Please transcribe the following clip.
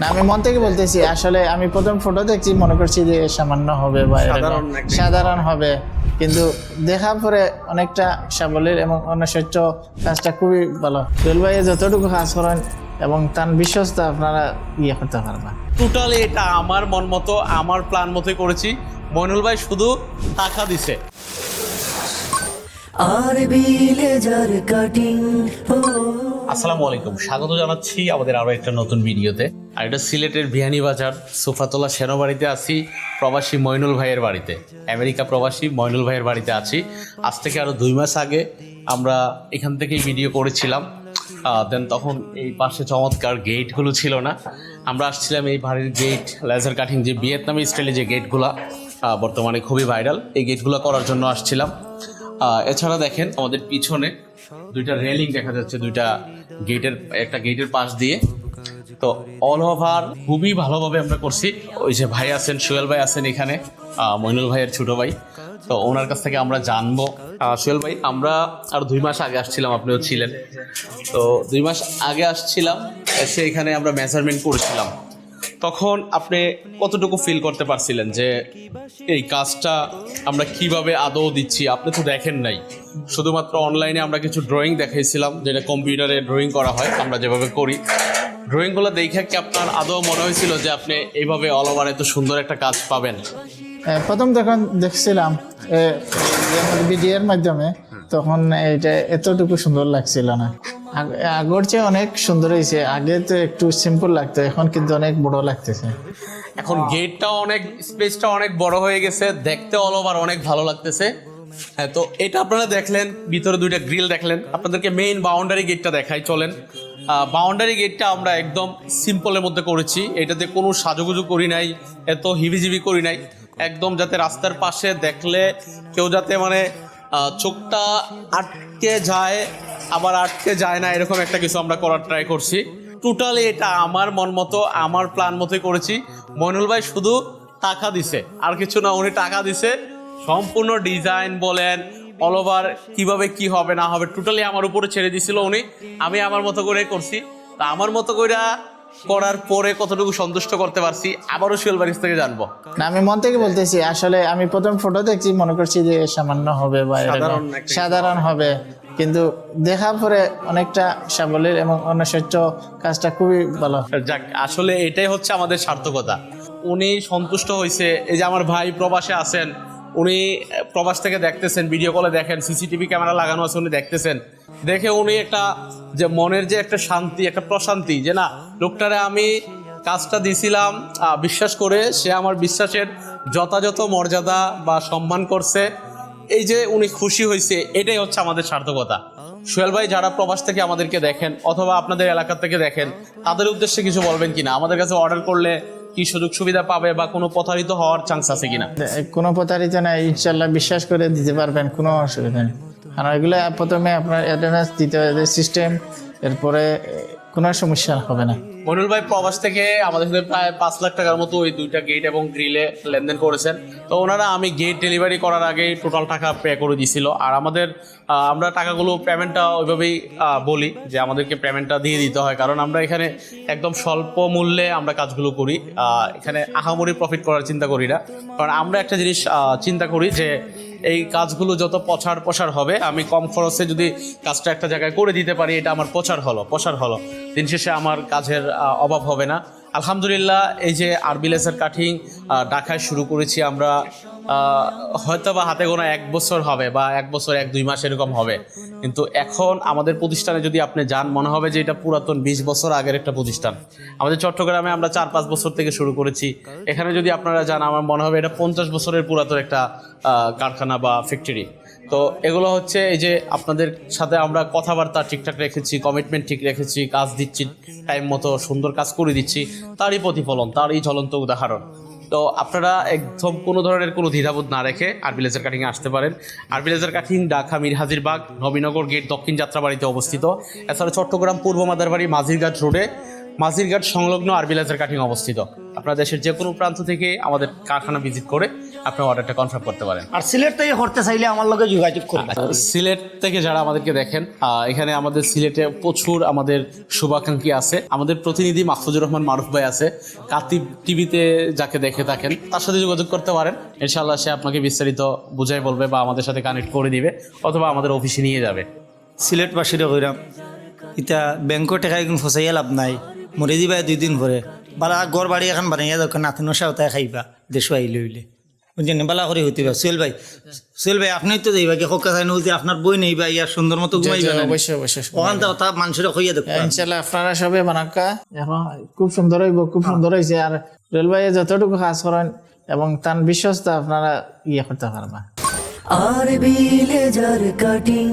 না, আমি মন থেকে বলতেছি। আসলে আমি প্রথম ফটো দেখছি, মনে করছি যে সামান্য হবে বা এরকম সাধারণ হবে, কিন্তু দেখার পরে অনেকটা সাবলীল এবং অনস্বচ্ছ, কাজটা খুবই ভালো। জুয়েল ভাই যতটুকু কাজ করেন এবং তার বিশ্বস্ত, আপনারা করতে পারবেন। টোটালি এটা আমার মন মতো, আমার প্ল্যান মতোই করেছি। মইনুল ভাই শুধু টাকা দিছে। আসসালামু আলাইকুম, স্বাগত জানাচ্ছি আমাদের আরো একটা নতুন ভিডিওতে। আর এটা সিলেটের বিয়ানীবাজার সোফাতলা সেনবাড়িতে আছি, প্রবাসী মইনুল ভাইয়ের বাড়িতে, আমেরিকা প্রবাসী মইনুল ভাইয়ের বাড়িতে আছি। আজ থেকে আরো 2 মাস আগে আমরা এখান থেকেই ভিডিও করেছিলাম। দেন তখন এই পাশে চমৎকার গেটগুলো ছিল না, আমরা আসছিলাম এই বাড়ির গেট লেজার কাটিং, যে ভিয়েতনামি স্টাইলে যে গেটগুলা বর্তমানে খুবই ভাইরাল, এই গেটগুলো করার জন্য আসছিলাম। এছাড়া দেখেন আমাদের পিছনে 2টা রেলিং দেখা যাচ্ছে, 2টা গেটের, একটা গেটের পাশ দিয়ে। তো অল ওভার খুবই ভালোভাবে আমরা করছি। ওই যে ভাই আছেন, সোহেল ভাই আছেন এখানে, মইনুল ভাইয়ের ছোট ভাই। তো ওনার কাছ থেকে আমরা জানবো। সোহেল ভাই, আমরা আর 2 মাস আগে আসছিলাম, আপনিও ছিলেন। তো 2 মাস আগে আসছিলাম, এসে এখানে আমরা মেজারমেন্ট করেছিলাম। তখন আপনি কতটুকু ফিল করতে পারছিলেন যে এই কাজটা আমরা কিভাবে আদৌ দিচ্ছি? আপনি তো দেখেন নাই, শুধুমাত্র অনলাইনে আমরা কিছু ড্রয়িং দেখাইছিলাম, যেটা কম্পিউটারে ড্রয়িং করা হয়, আমরা যেভাবে করি। ড্রয়িংগুলো দেখে কি আপনার আদৌ মনে হয়েছিল যে আপনি এইভাবে অল ওভার এত সুন্দর একটা কাজ পাবেন? প্রথম যখন দেখছিলাম ভিডিওর মাধ্যমে, তখন এটা এতটুকু সুন্দর লাগছিল না। আগের চেয়ে অনেক সুন্দর হয়েছে। আগে তো একটু সিম্পল লাগতো, এখন কিন্তু অনেক বড় লাগতেছে। এখন গেটটাও অনেক, স্পেসটা অনেক বড় হয়ে গেছে, দেখতে অল ওভার অনেক ভালো লাগতেছে। হ্যাঁ, তো এটা আপনারা দেখলেন, ভিতরে 2টা গ্রিল দেখলেন। আপনাদেরকে মেইন বাউন্ডারি গেটটা দেখাই, চলেন। বাউন্ডারি গেটটা আমরা একদম সিম্পলের মধ্যে করেছি, এটাতে কোনো সাজুগুজু করি নাই, এত হিবিজিবি করি নাই। একদম যাতে রাস্তার পাশে দেখলে কেউ যাতে মানে চোখটা আটকে যায়, আবার আটকে যায় না, এরকম একটা কিছু আমরা করার ট্রাই করছি। টোটালি এটা আমার মন মতো, আমার প্ল্যান মতোই করেছি। মইনুল ভাই শুধু টাকা দিছে, আর কিছু না, উনি টাকা দিছে। সম্পূর্ণ ডিজাইন বলেন, অল ওভার কিভাবে কি হবে না হবে, টোটালি আমার উপরে ছেড়ে দিছিল উনি। আমি আমার মতো করে করছি। তা আমার মতো করে করার পরে কতটুকু সন্তুষ্ট করতে পারছি, আবারও সোহেল ভাইয়ের থেকে জানবো। না, আমি মন থেকে বলতেছি। আসলে আমি প্রথম ফটো দেখছি, মনে করছি যে সামান্য হবে বা সাধারণ হবে, কিন্তু দেখার পরে অনেকটা সাবলীল এবং অনস্বচ্ছ, কাজটা খুবই ভালো। যাক, আসলে এটাই হচ্ছে আমাদের সার্থকতা। উনি সন্তুষ্ট হয়েছে। এই যে আমার ভাই প্রবাসে আছেন, উনি প্রবাস থেকে দেখতেছেন, ভিডিও কলে দেখেন, সিসিটিভি ক্যামেরা লাগানো আছে, উনি দেখতেছেন। দেখে উনি একটা যে মনের যে একটা শান্তি, একটা প্রশান্তি, যে না, লোকটারে আমি কাজটা দিছিলাম বিশ্বাস করে, সে আমার বিশ্বাসের যথাযথ মর্যাদা বা সম্মান করছে, এই যে উনি খুশি হয়েছে, এটাই হচ্ছে আমাদের সার্থকতা। সোহেল ভাই, যারা প্রবাস থেকে আমাদেরকে দেখেন অথবা আপনাদের এলাকা থেকে দেখেন, তাদের উদ্দেশ্যে কিছু বলবেন কিনা? আমাদের কাছে অর্ডার করলে কি সুযোগ সুবিধা পাবে বা কোনো প্রতারিত হওয়ার চান্স আছে কিনা? কোনো প্রতারিত নাই, ইনশাল্লাহ বিশ্বাস করে দিতে পারবেন, কোনো অসুবিধা নেই। কারণ এগুলো প্রথমে আপনার অ্যাডভান্স দিতে হবে, সিস্টেম, এরপরে কোনো সমস্যা হবে না। মইনুল ভাই প্রবাস থেকে আমাদের সাথে প্রায় 5 লাখ টাকার মতো ওই 2টা গেট এবং গ্রিলে লেনদেন করেছেন। তো ওনারা আমি গেট ডেলিভারি করার আগেই টোটাল টাকা পে করে দিছিল। আর আমাদের আমরা টাকাগুলো পেমেন্টটা ওইভাবেই বলি যে আমাদেরকে পেমেন্টটা দিয়ে দিতে হয়, কারণ আমরা এখানে একদম স্বল্প মূল্যে আমরা কাজগুলো করি। এখানে আহামরি প্রফিট করার চিন্তা করি না, কারণ আমরা একটা জিনিস চিন্তা করি যে এই কাজগুলো যত প্রসার হবে, আমি কম খরচে যদি কাজটা একটা জায়গায় করে দিতে পারি, এটা আমার প্রসার হলো, দিন শেষে আমার কাজের অভাব হবে না। আলহামদুলিল্লাহ, এই যে আরবি লেজার কাটিং ঢাকায় শুরু করেছি আমরা, হয়তো বা হাতে গোনা 1 বছর হবে বা 1 বছর 1-2 মাস এরকম হবে, কিন্তু এখন আমাদের প্রতিষ্ঠানে যদি আপনি যান, মনে হবে যে এটা পুরাতন 20 বছর আগের একটা প্রতিষ্ঠান। আমাদের চট্টগ্রামে আমরা 4-5 বছর থেকে শুরু করেছি, এখানে যদি আপনারা যান, আমার মনে হবে এটা 50 বছরের পুরাতন একটা কারখানা বা ফ্যাক্টরি। তো এগুলো হচ্ছে এই যে আপনাদের সাথে আমরা কথাবার্তা ঠিকঠাক রেখেছি, কমিটমেন্ট ঠিক রেখেছি, কাজ দিচ্ছি টাইম মতো, সুন্দর কাজ করে দিচ্ছি, তারই প্রতিফলন, তারই জ্বলন্ত উদাহরণ। তো আপনারা একদম কোনো ধরনের কোনো দ্বিধাবোধ না রেখে আরবি লেজার কাটিংয়ে আসতে পারেন। R B laser cutting Dhaka Mirhazirbag Nabinagar gate দক্ষিণ যাত্রাবাড়িতে অবস্থিত। এছাড়া চট্টগ্রাম পূর্ব মাদারবাড়ি মাঝিরঘাট রোডে মাঝিরঘাট সংলগ্ন আরবি লেজার কাটিং অবস্থিত। আপনার দেশের যে কোনো প্রান্ত থেকে আমাদের কারখানা ভিজিট করে আপনার অর্ডারটা কনফার্ম করতে পারেন। আর সিলেট থেকে করতে চাইলে আমার লগে যোগাযোগ করবেন। সিলেট থেকে যারা আমাদেরকে দেখেন, এখানে আমাদের সিলেটে প্রচুর আমাদের শুভাকাঙ্ক্ষী আছে। আমাদের প্রতিনিধি মাহফুজুর রহমান মারুফ ভাই আছে, কাতিব টিভিতে যাকে দেখে থাকেন, তার সাথে যোগাযোগ করতে পারেন। ইনশাআল্লাহ সে আপনাকে বিস্তারিত বুঝাই বলবে বা আমাদের সাথে কানেক্ট করে দিবে, অথবা আমাদের অফিসে নিয়ে যাবে। সিলেটবাসীরা কইরাম ইটা ব্যাংকর টাকা এখন ফসাইয়া লাভ নাই, মরে দিবা 2 দিন পরে বালা গড় বাড়ি এখন বানাইয়া দরকার নাতিনো সাওতায় খাইবা দেশ আইলে হইলে বুঝছেন, বালা করে হইতে পারে। সোহেল ভাই আপনি তো যাইবা কি হোক চাই নদী আপনার বই নেইবা ইয়ার সুন্দর মতো ঘুমাইবা না? অবশ্যই অবশ্যই ওখান থেকে তা মানুষের কইয়া দেখো ইনশাআল্লাহ আপনারা সবে বানাক্কা এখন খুব সুন্দর হইব, খুব সুন্দর হয়েছে। আর সোহেল ভাই যতটুকু কাজ করেন এবং তার বিশ্বস্ত আপনারা করতে পারবা। আরবি লেজার কাটিং